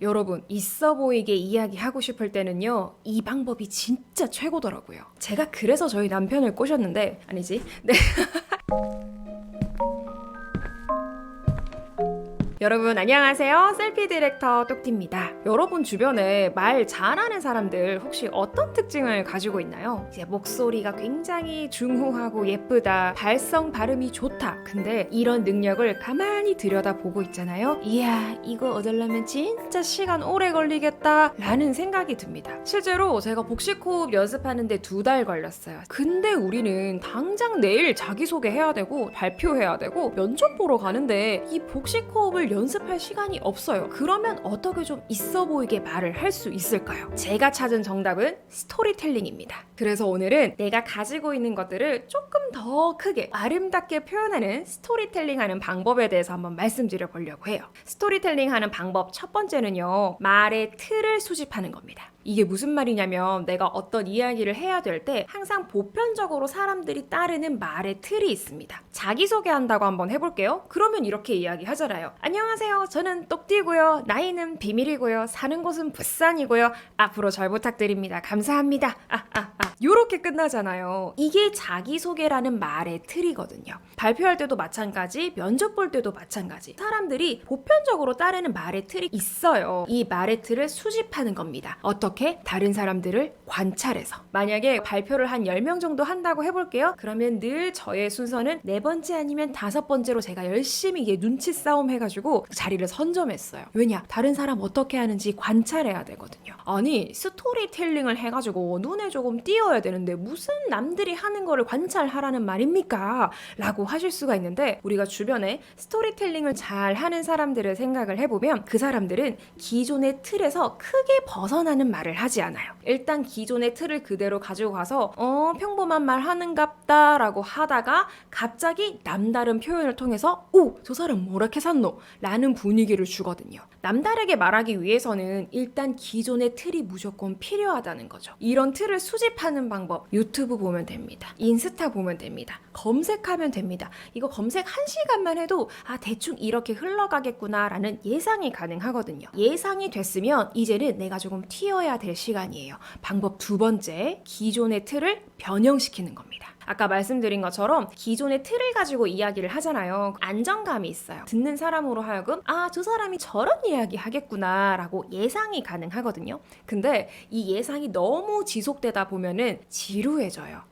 여러분, 있어 보이게 이야기하고 싶을 때는요, 이 방법이 진짜 최고더라고요. 제가 그래서 저희 남편을 꼬셨는데, 아니지? 네. 여러분 안녕하세요. 셀피 디렉터 똑띠입니다. 여러분 주변에 말 잘하는 사람들 혹시 어떤 특징을 가지고 있나요? 이제 목소리가 굉장히 중후하고 예쁘다, 발성 발음이 좋다. 근데 이런 능력을 가만히 들여다보고 있잖아요. 이야, 이거 얻으려면 진짜 시간 오래 걸리겠다 라는 생각이 듭니다. 실제로 제가 복식호흡 연습하는데 2달 걸렸어요. 근데 우리는 당장 내일 자기소개 해야 되고 발표해야 되고 면접 보러 가는데 이 복식호흡을 연습할 시간이 없어요. 그러면 어떻게 좀 있어 보이게 말을 할 수 있을까요? 제가 찾은 정답은 스토리텔링입니다. 그래서 오늘은 내가 가지고 있는 것들을 조금 더 크게 아름답게 표현하는 스토리텔링 하는 방법에 대해서 한번 말씀드려 보려고 해요. 스토리텔링 하는 방법 첫 번째는요, 말의 틀을 수집하는 겁니다. 이게 무슨 말이냐면 내가 어떤 이야기를 해야 될 때 항상 보편적으로 사람들이 따르는 말의 틀이 있습니다. 자기소개한다고 한번 해볼게요. 그러면 이렇게 이야기하잖아요. 안녕하세요. 저는 똑띠고요. 나이는 비밀이고요. 사는 곳은 부산이고요. 앞으로 잘 부탁드립니다. 감사합니다. 요렇게 끝나잖아요. 이게 자기소개라는 말의 틀이거든요. 발표할 때도 마찬가지, 면접 볼 때도 마찬가지. 사람들이 보편적으로 따르는 말의 틀이 있어요. 이 말의 틀을 수집하는 겁니다. 어떻게? 다른 사람들을 관찰해서. 만약에 발표를 한 10명 정도 한다고 해볼게요. 그러면 늘 저의 순서는 4번째 아니면 5번째로 제가 열심히 이게 눈치 싸움 해가지고 그 자리를 선점했어요. 왜냐? 다른 사람 어떻게 하는지 관찰해야 되거든요. 아니, 스토리텔링을 해가지고 눈에 조금 띄어야 되는데 무슨 남들이 하는 거를 관찰하라는 말입니까? 라고 하실 수가 있는데, 우리가 주변에 스토리텔링을 잘 하는 사람들을 생각을 해보면 그 사람들은 기존의 틀에서 크게 벗어나는 말을 하지 않아요. 일단 기존의 틀을 그대로 가지고 가서 평범한 말 하는갑다 라고 하다가 갑자기 남다른 표현을 통해서 오! 저 사람 뭐라 캐샀노? 라는 분위기를 주거든요. 남다르게 말하기 위해서는 일단 기존의 틀이 무조건 필요하다는 거죠. 이런 틀을 수집하는 방법, 유튜브 보면 됩니다. 인스타 보면 됩니다. 검색하면 됩니다. 이거 검색 1시간만 해도 대충 이렇게 흘러가겠구나 라는 예상이 가능하거든요. 예상이 됐으면 이제는 내가 조금 튀어야 될 시간이에요. 방법 2번째, 기존의 틀을 변형시키는 겁니다. 아까 말씀드린 것처럼 기존의 틀을 가지고 이야기를 하잖아요. 안정감이 있어요. 듣는 사람으로 하여금 저 사람이 저런 이야기 하겠구나 라고 예상이 가능하거든요. 근데 이 예상이 너무 지속되다 보면은 지루해져요.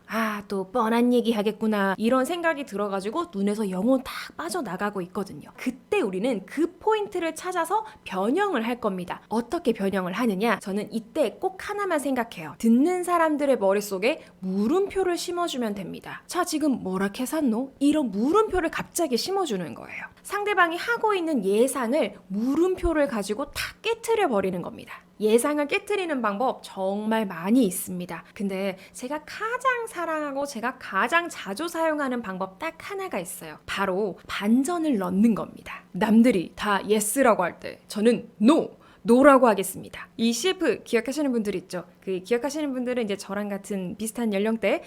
또 뻔한 얘기 하겠구나 이런 생각이 들어가지고 눈에서 영혼 딱 빠져나가고 있거든요. 그때 우리는 그 포인트를 찾아서 변형을 할 겁니다. 어떻게 변형을 하느냐? 저는 이때 꼭 하나만 생각해요. 듣는 사람들의 머릿속에 물음표를 심어주면 됩니다. 자, 지금 뭐라 캐샀노? 이런 물음표를 갑자기 심어주는 거예요. 상대방이 하고 있는 예상을 물음표를 가지고 탁 깨트려 버리는 겁니다. 예상을 깨트리는 방법 정말 많이 있습니다. 근데 제가 가장 사랑하고 제가 가장 자주 사용하는 방법 딱 하나가 있어요. 바로 반전을 넣는 겁니다. 남들이 다 yes라고 할 때 저는 no라고 하겠습니다. 이 CF 기억하시는 분들 있죠? 기억하시는 분들은 이제 저랑 같은 비슷한 연령대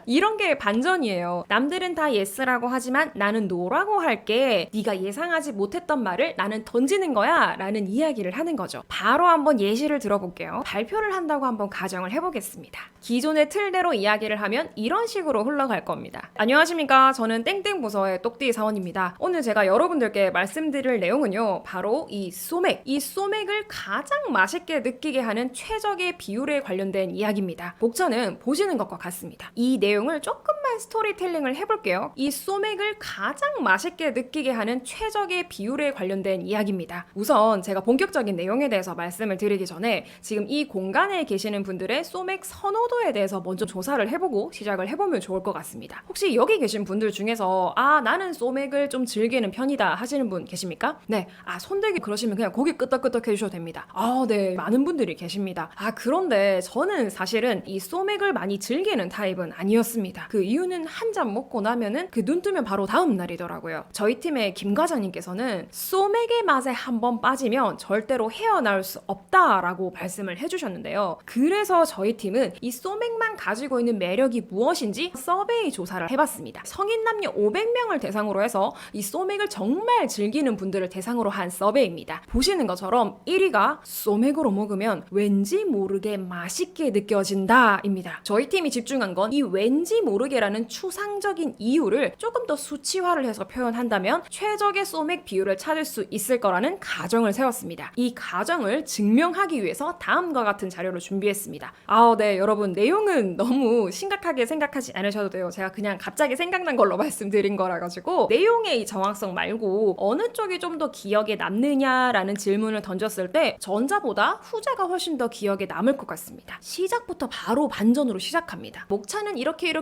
이런 게 반전이에요. 남들은 다 yes라고 하지만 나는 no라고 할게. 네가 예상하지 못했던 말을 나는 던지는 거야 라는 이야기를 하는 거죠. 바로 한번 예시를 들어볼게요. 발표를 한다고 한번 가정을 해보겠습니다. 기존의 틀대로 이야기를 하면 이런 식으로 흘러갈 겁니다. 안녕하십니까, 저는 땡땡 부서의 똑띠 사원입니다. 오늘 제가 여러분들께 말씀드릴 내용은요, 바로 이 소맥을 가장 맛있게 느끼게 하는 최적의 비율에 관련된 이야기입니다. 목차는 보시는 것과 같습니다. 이 내용을 조금만 스토리텔링을 해볼게요. 이 소맥을 가장 맛있게 느끼게 하는 최적의 비율에 관련된 이야기입니다. 우선 제가 본격적인 내용에 대해서 말씀을 드리기 전에 지금 이 공간에 계시는 분들의 소맥 선호도에 대해서 먼저 조사를 해보고 시작을 해보면 좋을 것 같습니다. 혹시 여기 계신 분들 중에서 나는 소맥을 좀 즐기는 편이다 하시는 분 계십니까? 네, 손들기 그러시면 그냥 고개 끄덕끄덕 해주셔도 됩니다. 네, 많은 분들이 계십니다. 그런데 저는 사실은 이 소맥을 많이 즐기는 타입은 아니었습니다. 그 이유는 한 잔 먹고 나면은 그 눈 뜨면 바로 다음 날이더라고요. 저희 팀의 김 과장님께서는 소맥의 맛에 한번 빠지면 절대로 헤어나올 수 없다라고 말씀을 해주셨는데요. 그래서 저희 팀은 이 소맥만 가지고 있는 매력이 무엇인지 서베이 조사를 해봤습니다. 성인 남녀 500명을 대상으로 해서 이 소맥을 정말 즐기는 분들을 대상으로 한 서베이입니다. 보시는 것처럼 1위가 소맥으로 먹으면 왠지 모르게 맛있게 느껴진다 입니다. 저희 팀이 집중한 건 이 왠지 모르게라는 추상적인 이유를 조금 더 수치화를 해서 표현한다면 최적의 소맥 비율을 찾을 수 있을 거라는 가정을 세웠습니다. 이 가정을 증명하기 위해서 다음과 같은 자료를 준비했습니다. 네, 여러분 내용은 너무 심각하게 생각하지 않으셔도 돼요. 제가 그냥 갑자기 생각난 걸로 말씀드린 거라 가지고 내용의 이 정확성 말고 어느 쪽이 좀 더 기억에 남느냐라는 질문을 던졌을 때 전자보다 후자가 훨씬 더 기억에 남을 것 같습니다. 시작부터 바로 반전으로 시작합니다. 목차는 이렇게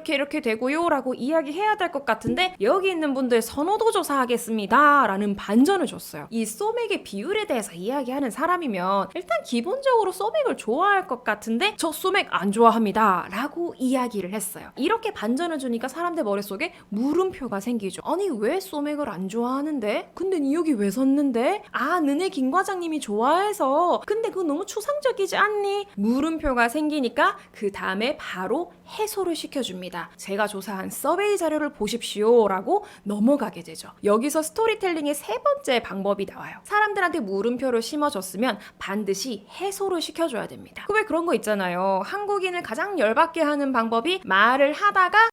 되고요 라고 이야기해야 될 것 같은데 여기 있는 분들 선호도 조사하겠습니다 라는 반전을 줬어요. 이 소맥의 비율에 대해서 이야기하는 사람이면 일단 기본적으로 소맥을 좋아할 것 같은데 저 소맥 안 좋아합니다 라고 이야기를 했어요. 이렇게 반전을 주니까 사람들 머릿속에 물음표가 생기죠. 아니 왜 소맥을 안 좋아하는데? 근데 니 여기 왜 섰는데? 너네 김 과장님이 좋아해서. 근데 그거 너무 추상적이지 않니? 물음표가 생기니까 그 다음에 바로 해소를 시켜줍니다. 제가 조사한 서베이 자료를 보십시오 라고 넘어가게 되죠. 여기서 스토리텔링의 세 번째 방법이 나와요. 사람들한테 물음표를 심어줬으면 반드시 해소를 시켜줘야 됩니다. 왜 그런 거 있잖아요. 한국인을 가장 열받게 하는 방법이 말을 하다가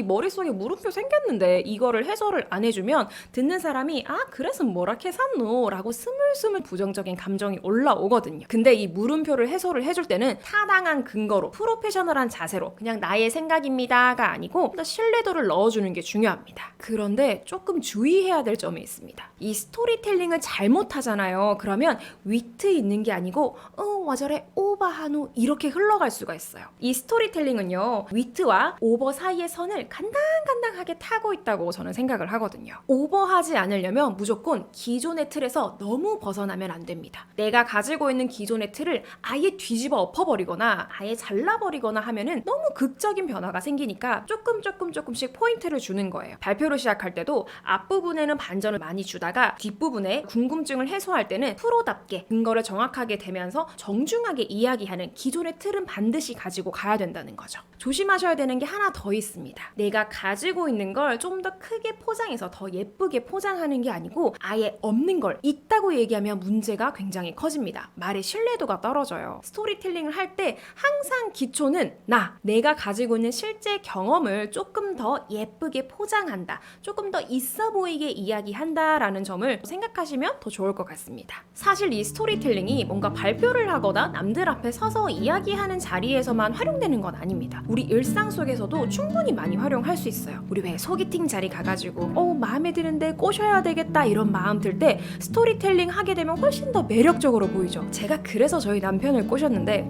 머릿속에 물음표 생겼는데 이거를 해소를 안 해주면 듣는 사람이 그래서 뭐라 해샀노? 라고 스물스물 부정적인 감정이 올라오거든요. 근데 이 물음표를 해소를 해줄 때는 타당한 근거로 프로페셔널한 자세로 그냥 나의 생각입니다가 아니고 더 신뢰도를 넣어주는 게 중요합니다. 그런데 조금 주의해야 될 점이 있습니다. 이 스토리텔링을 잘못하잖아요. 그러면 위트 있는 게 아니고 와 저래 오버하노 이렇게 흘러갈 수가 있어요. 이 스토리텔링은요. 위트와 오버 사이의 선을 간당간당하게 타고 있다고 저는 생각을 하거든요. 오버하지 않으려면 무조건 기존의 틀에서 너무 벗어나면 안 됩니다. 내가 가지고 있는 기존의 틀을 아예 뒤집어 엎어버리거나 아예 잘라버리거나 하면은 너무 극적인 변화가 생기니까 조금씩 포인트를 주는 거예요. 발표를 시작할 때도 앞부분에는 반전을 많이 주다가 뒷부분에 궁금증을 해소할 때는 프로답게 근거를 정확하게 대면서 정중하게 이야기하는 기존의 틀은 반드시 가지고 가야 된다는 거죠. 조심하셔야 되는 게 하나 더 있습니다. 내가 가지고 있는 걸 좀 더 크게 포장해서 더 예쁘게 포장하는 게 아니고 아예 없는 걸 있다고 얘기하면 문제가 굉장히 커집니다. 말의 신뢰도가 떨어져요. 스토리텔링을 할 때 항상 기초는 내가 가지고 있는 실제 경험을 조금 더 예쁘게 포장한다. 조금 더 있어 보이게 이야기한다라는 점을 생각하시면 더 좋을 것 같습니다. 사실 이 스토리텔링이 뭔가 발표를 하거나 남들 앞에 서서 이야기하는 자리에서만 활용되는 건 아닙니다. 우리 일상 속에서도 충분히 많이 활용할 수 있어요. 우리 왜 소개팅 자리 가가지고 마음에 드는데 꼬셔야 되겠다 이런 마음 들 때 스토리텔링 하게 되면 훨씬 더 매력적으로 보이죠. 제가 그래서 저희 남편을 꼬셨는데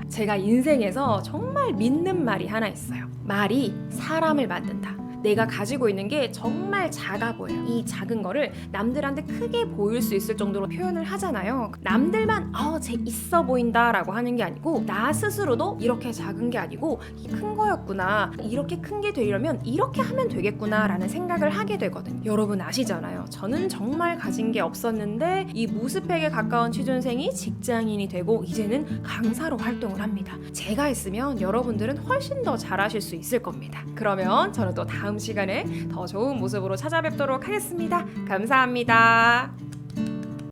제가 인생에서 정말 믿는 말이 하나 있어요. 말이 사람을 만든다. 내가 가지고 있는 게 정말 작아 보여요. 이 작은 거를 남들한테 크게 보일 수 있을 정도로 표현을 하잖아요. 남들만 쟤 있어 보인다 라고 하는 게 아니고 나 스스로도 이렇게 작은 게 아니고 큰 거였구나. 이렇게 큰 게 되려면 이렇게 하면 되겠구나 라는 생각을 하게 되거든요. 여러분 아시잖아요. 저는 정말 가진 게 없었는데 이 무스펙에 가까운 취준생이 직장인이 되고 이제는 강사로 활동을 합니다. 제가 했으면 여러분들은 훨씬 더 잘하실 수 있을 겁니다. 그러면 저는 또 다음 시간에 더 좋은 모습으로 찾아뵙도록 하겠습니다. 감사합니다.